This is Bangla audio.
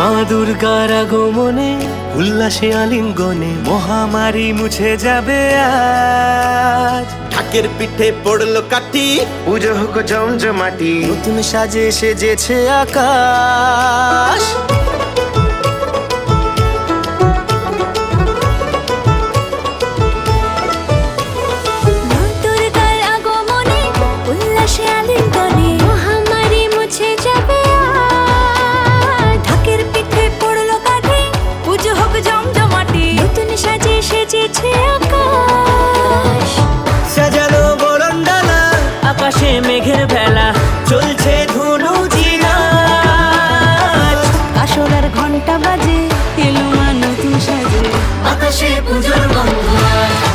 মা দুর্গার আগমনে উল্লাসে আলিঙ্গনে মহামারী মুছে যাবে আজ। ঢাকের পিঠে পড়লো কাঠি, পুজো হোক জমজমাটি, নতুন সাজে সেজেছে আকাশ। সাজানো বরণডালা, আকাশে মেঘের ভেলা, চলছে ধুনুচি নাচ। আসরার ঘন্টা বাজে, এলো মা নতুন সাজে, আকাশে পুজোর গন্ধ আজ।